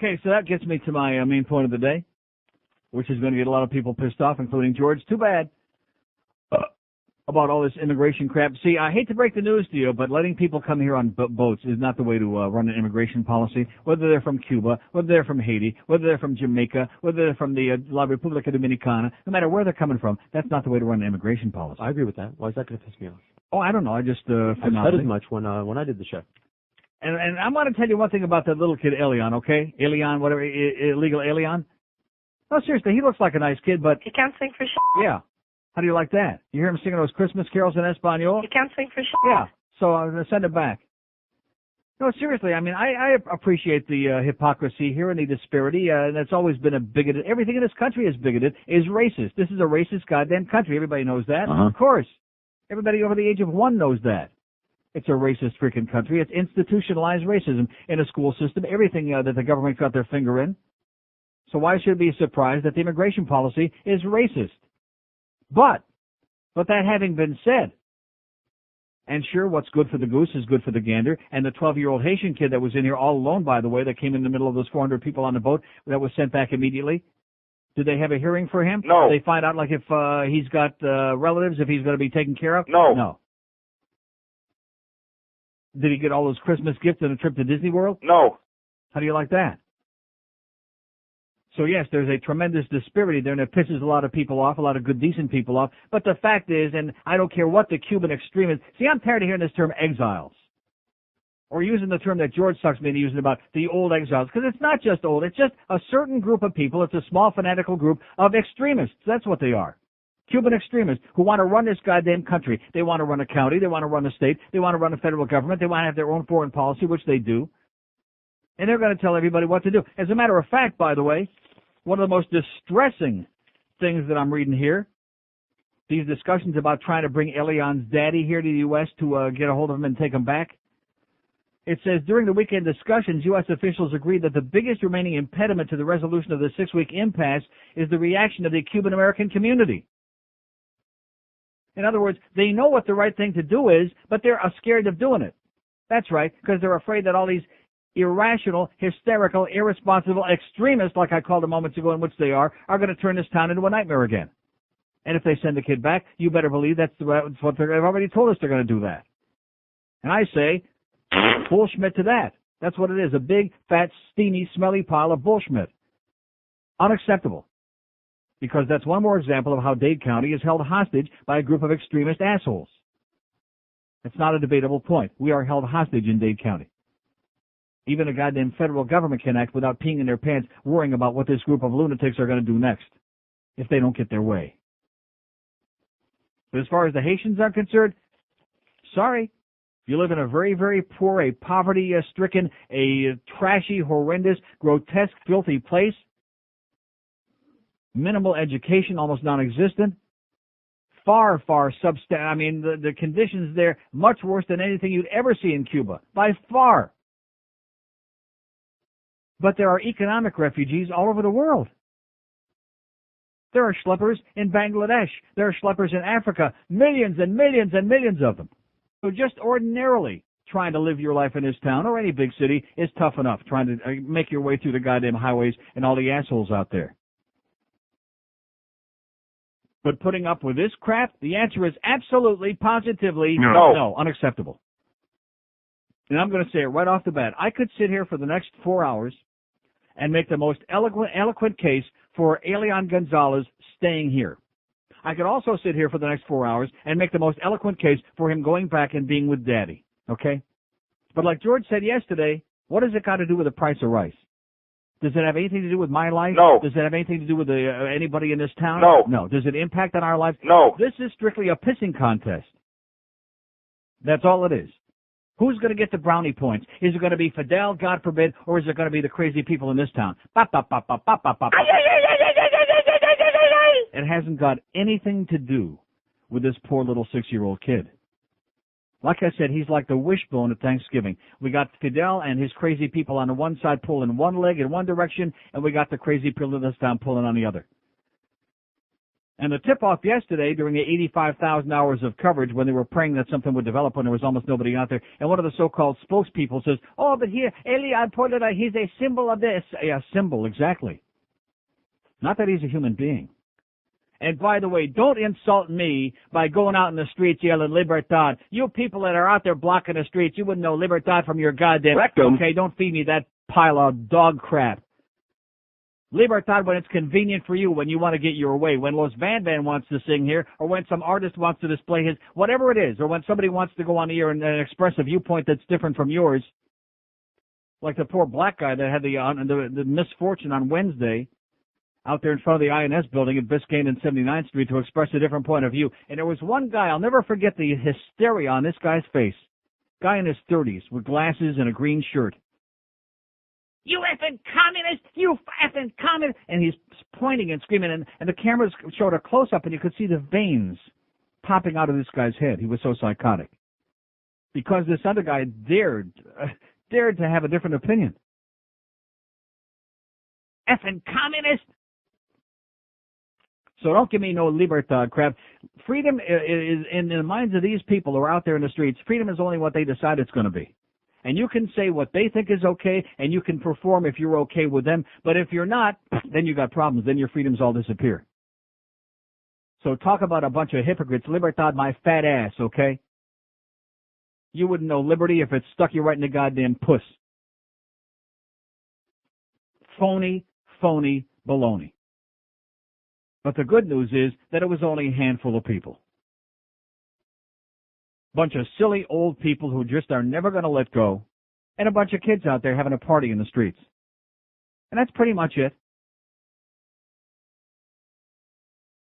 Okay, so that gets me to my main point of the day, which is going to get a lot of people pissed off, including George. Too bad about all this immigration crap. See, I hate to break the news to you, but letting people come here on boats is not the way to run an immigration policy, whether they're from Cuba, whether they're from Haiti, whether they're from Jamaica, whether they're from the La República Dominicana, no matter where they're coming from, that's not the way to run an immigration policy. I agree with that. Why is that going to piss me off? Oh, I don't know. I just I said as much when I did the show. And I'm going to tell you one thing about that little kid, Elián, okay? Elián, whatever, illegal Elián. No, seriously, he looks like a nice kid, but... He can't sing for shit. Yeah. How do you like that? You hear him singing those Christmas carols in Espanol? He can't sing for shit. Yeah. So I'm going to send it back. No, seriously, I mean, I appreciate the hypocrisy here and the disparity, and that's always been a bigoted... Everything in this country is bigoted, is racist. This is a racist goddamn country. Everybody knows that. Of course. Everybody over the age of 1 knows that. It's a racist freaking country. It's institutionalized racism in a school system, everything that the government got their finger in. So why should we be surprised that the immigration policy is racist? But that having been said, and sure, what's good for the goose is good for the gander, and the 12-year-old Haitian kid that was in here all alone, by the way, that came in the middle of those 400 people on the boat that was sent back immediately, did they have a hearing for him? No. Did they find out, like, if he's got relatives, if he's going to be taken care of? No. No. Did he get all those Christmas gifts and a trip to Disney World? No. How do you like that? So yes, there's a tremendous disparity there, and it pisses a lot of people off, a lot of good, decent people off. But the fact is, and I don't care what the Cuban extremists... See, I'm tired of hearing this term exiles. Or using the term that George sucks me into using about the old exiles. Because it's not just old, it's just a certain group of people. It's a small fanatical group of extremists. That's what they are. Cuban extremists who want to run this goddamn country. They want to run a county. They want to run a state. They want to run a federal government. They want to have their own foreign policy, which they do. And they're going to tell everybody what to do. As a matter of fact, by the way, one of the most distressing things that I'm reading here, these discussions about trying to bring Elián's daddy here to the U.S. to get a hold of him and take him back. It says, during the weekend discussions, U.S. officials agreed that the biggest remaining impediment to the resolution of the 6-week impasse is the reaction of the Cuban-American community. In other words, they know what the right thing to do is, but they're scared of doing it. That's right, because they're afraid that all these irrational, hysterical, irresponsible extremists, like I called them moments ago, in which they are going to turn this town into a nightmare again. And if they send the kid back, you better believe that's what they've already told us they're going to do that. And I say, bullshit to that. That's what it is, a big, fat, steamy, smelly pile of bullshit. Unacceptable. Because that's one more example of how Dade County is held hostage by a group of extremist assholes. It's not a debatable point. We are held hostage in Dade County. Even a goddamn federal government can act without peeing in their pants, worrying about what this group of lunatics are going to do next, if they don't get their way. But as far as the Haitians are concerned, sorry. If you live in a very, very poor, a poverty-stricken, a trashy, horrendous, grotesque, filthy place, minimal education, almost non-existent, far, far I mean, the conditions there, much worse than anything you'd ever see in Cuba, by far. But there are economic refugees all over the world. There are schleppers in Bangladesh. There are schleppers in Africa, millions and millions and millions of them. So just ordinarily trying to live your life in this town or any big city is tough enough, trying to make your way through the goddamn highways and all the assholes out there. But putting up with this crap, the answer is absolutely, positively, no, unacceptable. And I'm going to say it right off the bat. I could sit here for the next 4 hours and make the most eloquent case for Elián González staying here. I could also sit here for the next 4 hours and make the most eloquent case for him going back and being with Daddy, okay? But like George said yesterday, what does it got to do with the price of rice? Does it have anything to do with my life? No. Does it have anything to do with anybody in this town? No. No. Does it impact on our lives? No. This is strictly a pissing contest. That's all it is. Who's going to get the brownie points? Is it going to be Fidel, God forbid, or is it going to be the crazy people in this town? It hasn't got anything to do with this poor little 6-year-old kid. Like I said, he's like the wishbone at Thanksgiving. We got Fidel and his crazy people on the one side pulling one leg in one direction, and we got the crazy people in this town pulling on the other. And the tip-off yesterday during the 85,000 hours of coverage when they were praying that something would develop when there was almost nobody out there, and one of the so-called spokespeople says, oh, but here, Elián pointed out he's a symbol of this. Yeah, symbol, exactly. Not that he's a human being. And by the way, don't insult me by going out in the streets yelling Libertad. You people that are out there blocking the streets, you wouldn't know Libertad from your goddamn rectum. Okay, don't feed me that pile of dog crap. Libertad when it's convenient for you, when you want to get your way, when Los Van Van wants to sing here, or when some artist wants to display his, whatever it is, or when somebody wants to go on the air and express a viewpoint that's different from yours, like the poor black guy that had the misfortune on Wednesday out there in front of the INS building at Biscayne and 79th Street to express a different point of view. And there was one guy, I'll never forget the hysteria on this guy's face. Guy in his 30s with glasses and a green shirt. You effing communist! You effing communist! And he's pointing and screaming, and the cameras showed a close-up, and you could see the veins popping out of this guy's head. He was so psychotic. Because this other guy dared to have a different opinion. Effing communist! So don't give me no libertad crap. Freedom is in the minds of these people who are out there in the streets, freedom is only what they decide it's going to be. And you can say what they think is okay, and you can perform if you're okay with them. But if you're not, then you got problems. Then your freedoms all disappear. So talk about a bunch of hypocrites. Libertad, my fat ass, okay? You wouldn't know liberty if it stuck you right in the goddamn puss. Phony baloney. But the good news is that it was only a handful of people. Bunch of silly old people who just are never going to let go, and a bunch of kids out there having a party in the streets. And that's pretty much it.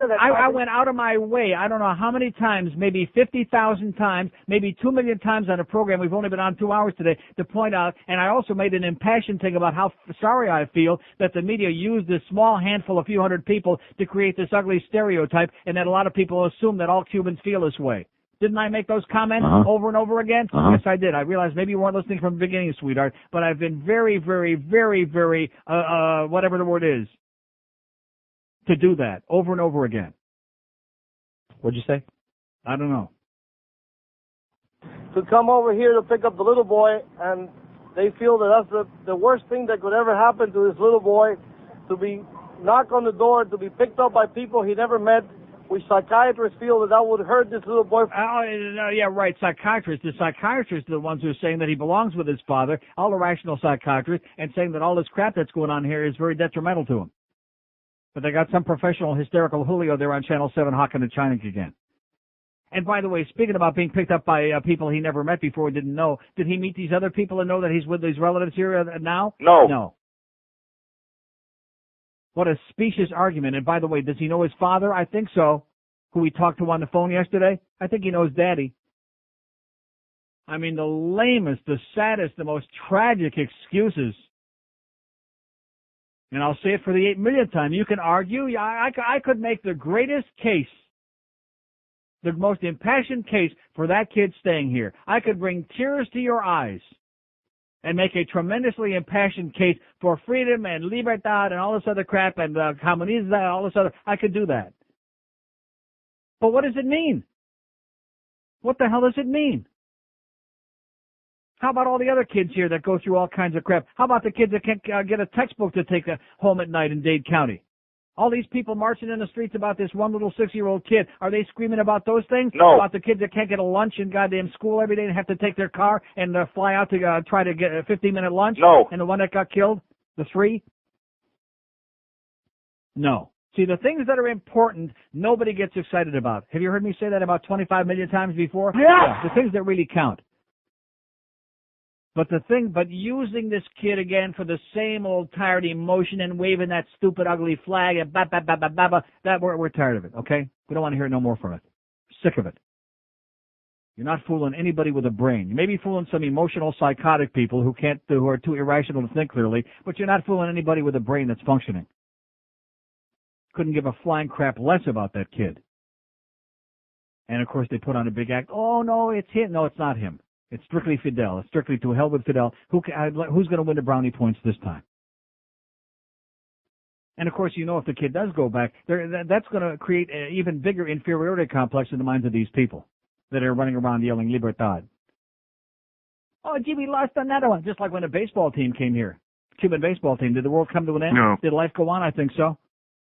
I went out of my way, I don't know how many times, maybe 50,000 times, maybe 2 million times on a program, we've only been on 2 hours today, to point out, and I also made an impassioned thing about how sorry I feel that the media used this small handful, a few hundred people, to create this ugly stereotype, and that a lot of people assume that all Cubans feel this way. Didn't I make those comments over and over again? Yes, I did. I realized maybe you weren't listening from the beginning, sweetheart, but I've been very, whatever the word is, to do that over and over again. What'd you say? I don't know. To come over here to pick up the little boy, and they feel that that's the worst thing that could ever happen to this little boy, to be knocked on the door, to be picked up by people he never met. We psychiatrists feel that would hurt this little boy. Yeah, right, psychiatrists. The psychiatrists are the ones who are saying that he belongs with his father, all the rational psychiatrists, and saying that all this crap that's going on here is very detrimental to him. But they got some professional hysterical Julio there on Channel 7 hawking the China again. And by the way, speaking about being picked up by people he never met before, didn't know, did he meet these other people and know that he's with these relatives here now? No. What a specious argument. And by the way, does he know his father? I think so. Who he talked to on the phone yesterday? I think he knows Daddy. I mean, the lamest, the saddest, the most tragic excuses. And I'll say it for the 8 millionth time. You can argue. I could make the greatest case, the most impassioned case for that kid staying here. I could bring tears to your eyes and make a tremendously impassioned case for freedom and libertad and all this other crap and comunism and all this other. I could do that. But what does it mean? What the hell does it mean? How about all the other kids here that go through all kinds of crap? How about the kids that can't get a textbook to take home at night in Dade County? All these people marching in the streets about this one little 6-year-old kid, are they screaming about those things? No. About the kids that can't get a lunch in goddamn school every day and have to take their car and fly out to try to get a 15-minute lunch? No. And the one that got killed? The 3? No. See, the things that are important, nobody gets excited about. Have you heard me say that about 25 million times before? Yeah. The things that really count. But using this kid again for the same old tired emotion and waving that stupid ugly flag and that we're tired of it, okay? We don't want to hear no more from it. Sick of it. You're not fooling anybody with a brain. You may be fooling some emotional psychotic people who are too irrational to think clearly, but you're not fooling anybody with a brain that's functioning. Couldn't give a flying crap less about that kid. And of course they put on a big act. Oh no, it's him. No, it's not him. It's strictly Fidel. It's strictly to hell with Fidel. Who's going to win the brownie points this time? And, of course, if the kid does go back, that's going to create an even bigger inferiority complex in the minds of these people that are running around yelling Libertad. Oh, gee, we lost another one. Just like when a baseball team came here. Cuban baseball team. Did the world come to an end? No. Did life go on? I think so.